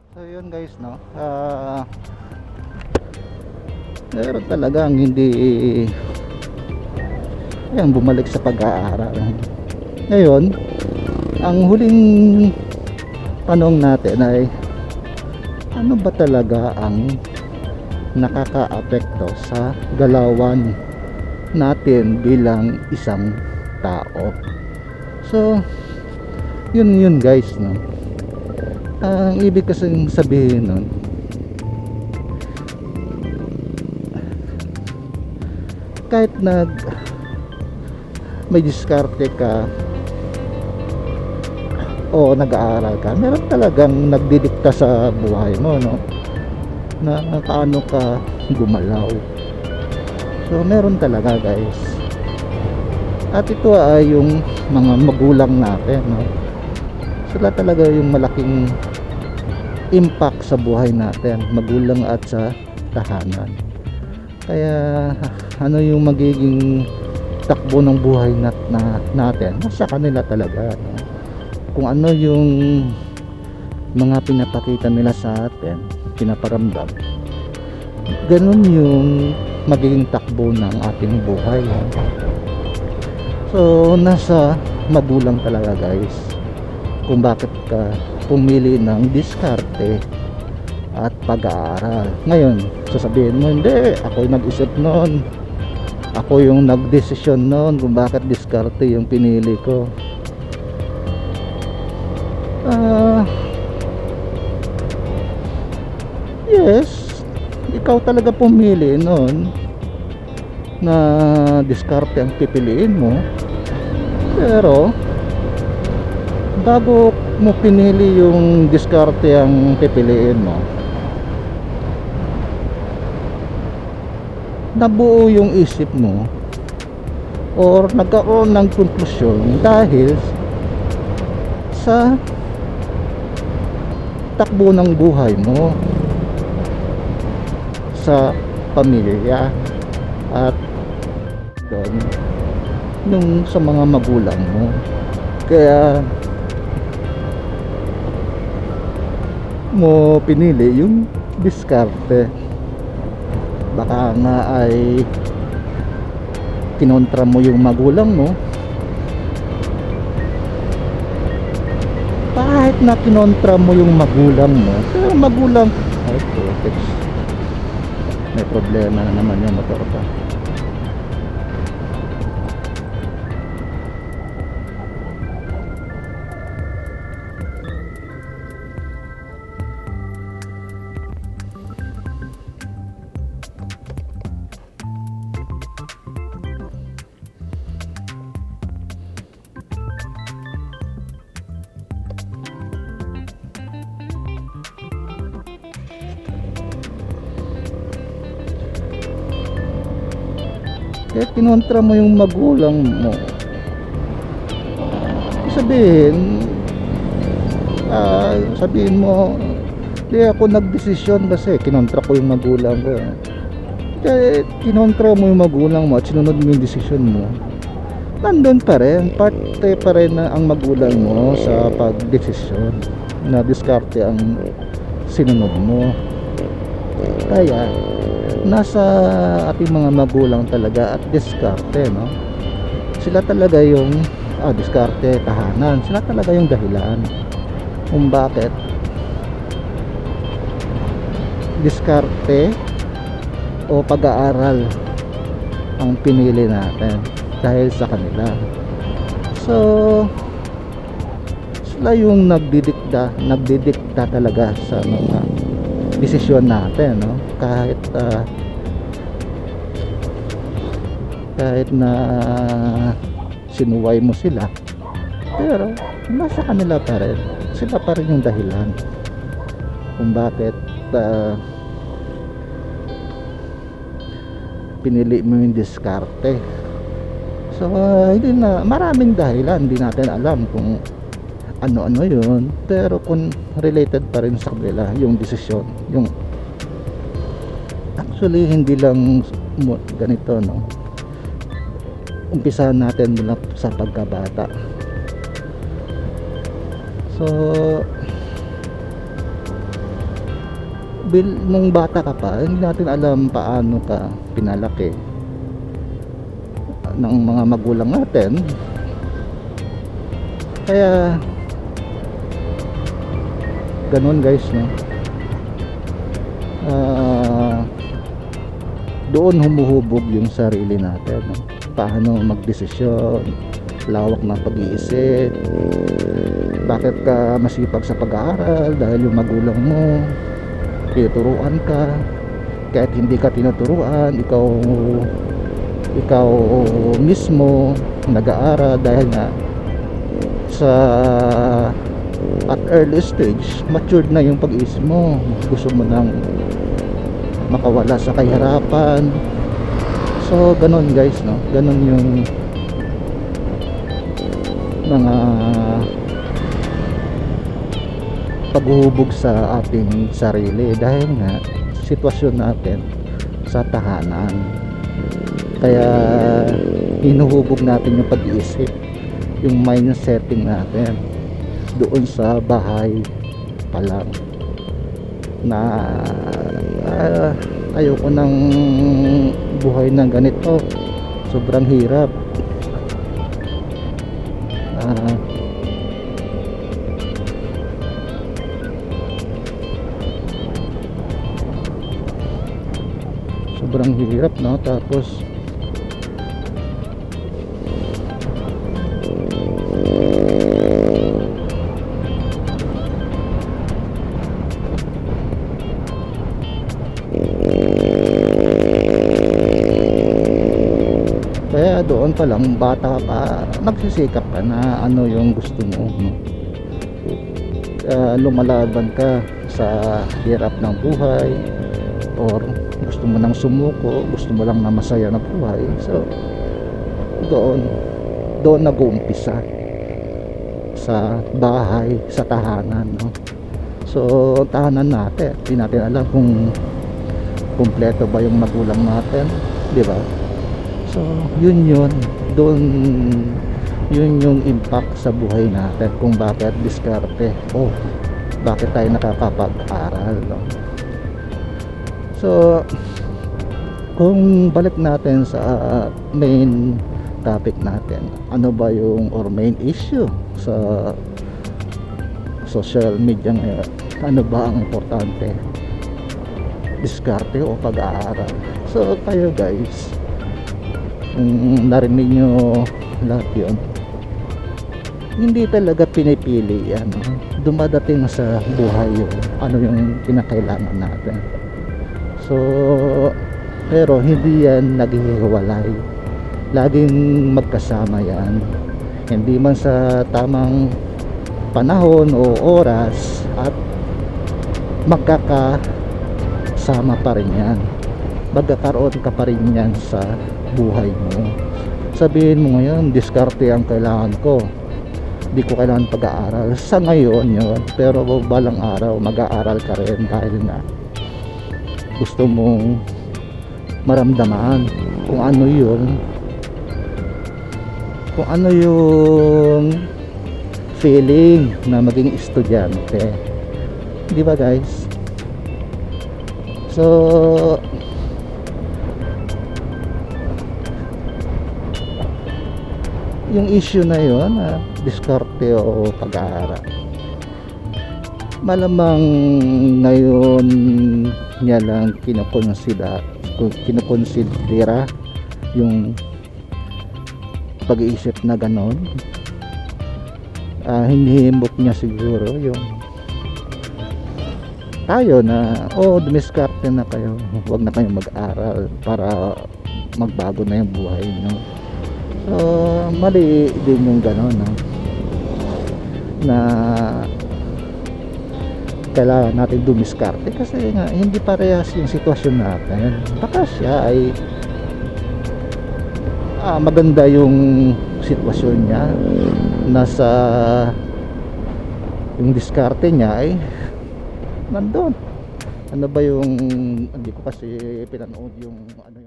So yun guys, no, meron talagang hindi ayan, bumalik sa pag-aaral. Ngayon, ang huling tanong natin ay ano ba talaga ang nakakaapekto sa galawan natin bilang isang tao? So yun guys, no, ang ibig kasing sabihin nun, kahit may diskarte ka o nag-aaral ka, meron talagang nagdidikta sa buhay mo, no, na paano ka gumalaw. So meron talaga guys, at ito ay yung mga magulang natin, no? Sila talaga yung malaking impact sa buhay natin, magulang at sa tahanan. Kaya ano yung magiging takbo ng buhay natin, nasa kanila talaga, no? Kung ano yung mga pinapakita nila sa atin, pinaparamdam, ganun yung magiging takbo ng ating buhay, no? So nasa magulang talaga guys kung bakit ka pumili ng diskarte at pag-aaral. Ngayon sasabihin mo, hindi, ako yung nag-isip noon, ako yung nagdesisyon noon kung bakit diskarte yung pinili ko. Yes, ikaw talaga pumili noon na diskarte ang pipiliin mo, pero bago mo pinili yung diskarte ang pipiliin mo, nabuo yung isip mo or nagkaroon ng konklusyon dahil sa takbo ng buhay mo sa pamilya at doon nung sa mga magulang mo. Kaya mo pinili yung diskarte. Baka nga ay kinontra mo yung magulang mo. Kahit na kinontra mo yung magulang mo, pero magulang ay protect, may problema na naman yung motor pa. Kaya kinontra mo yung magulang mo, sabihin mo, di ako nagdesisyon kasi kinontra ko yung magulang ko. Kaya kinontra mo yung magulang mo at sinunod mo yung desisyon mo, nandun pa rin, parte pa rin na ang magulang mo sa pagdesisyon na diskarte ang sinunod mo. Kaya nasa ating mga magulang talaga at diskarte, no? Sila talaga yung diskarte, tahanan, sila talaga yung dahilan kung bakit diskarte o pag-aaral ang pinili natin, dahil sa kanila. So sila yung nagdidikta talaga sa mga desisyon natin, no? Kahit na sinuway mo sila, pero nasa kanila pa rin, sila pa rin yung dahilan kung bakit pinili mo yung diskarte. So hindi na, maraming dahilan, hindi natin alam kung ano-ano yun, pero kung related pa rin sa kanila yung desisyon, yung actually hindi lang ganito, no? Umpisahan natin mula sa pagkabata. So nung bata ka pa, hindi natin alam paano ka pinalaki ng mga magulang natin. Kaya ganun guys, no? Doon humuhubog yung sarili natin, no? Paano magdesisyon, lawak ng pag-iisip, bakit ka masipag sa pag-aaral dahil yung magulang mo tinuturuan ka, kahit hindi ka tinuturuan, ikaw mismo nag-aaral dahil nga sa at early stage matured na yung pag-iisip mo, gusto mo nang makawala sa kahirapan. So ganun guys, no? Ganun yung mga paghuhubog sa ating sarili dahil nga sitwasyon natin sa tahanan. Kaya hinuhubog natin yung pag-iisip, yung mind setting natin doon sa bahay pa lang, na ayoko ng buhay ng ganito, sobrang hirap. Sobrang hirap, no? Tapos kaya doon pa lang, bata pa, nagsisikap ka na ano yung gusto mo, no? Lumalaban ka sa hirap ng buhay, or gusto mo nang sumuko, gusto mo lang na masaya na buhay. So doon nag-uumpisa sa bahay, sa tahanan, no? So tahanan natin, hindi natin alam kung kumpleto ba yung magulang natin, di ba? So yun doon yun yung impact sa buhay natin, kung bakit diskarte, bakit tayo nakakapag-aral, no? So kung balik natin sa main topic natin, ano ba yung or main issue sa social media ngayon, ano ba ang importante, diskarte o pag-aaral? So kayo guys, kung narinig nyo lahat yun, hindi talaga pinipili yan, no? Dumadating sa buhay yun, ano yung kinakailangan natin. So pero hindi yan naghihiwalay, laging magkasama yan, hindi man sa tamang panahon o oras, at magkakasama pa rin yan, magkakaroon ka pa rin yan sa buhay mo. Sabihin mo ngayon, diskarte ang kailangan ko, di ko kailangan pag-aaral sa ngayon yun, pero balang araw mag-aaral ka rin dahil nga gusto mong maramdaman kung ano yung feeling na maging estudyante, di ba guys? So yung issue na yun, diskarte o pag-aaral, malamang ngayon niya lang kinukonsidera yung pag-iisip na ganon. Hinihimok niya siguro yung tayo na dumiskarte na kayo, huwag na kayong mag-aral para magbago na yung buhay nyo. So mali din yung ganon, no? Na kailangan natin dumiskarte kasi nga hindi parehas yung sitwasyon natin. Baka siya ay maganda yung sitwasyon niya, nasa yung diskarte niya ay nandun. Ano ba yung, hindi ko kasi pinanood yung ano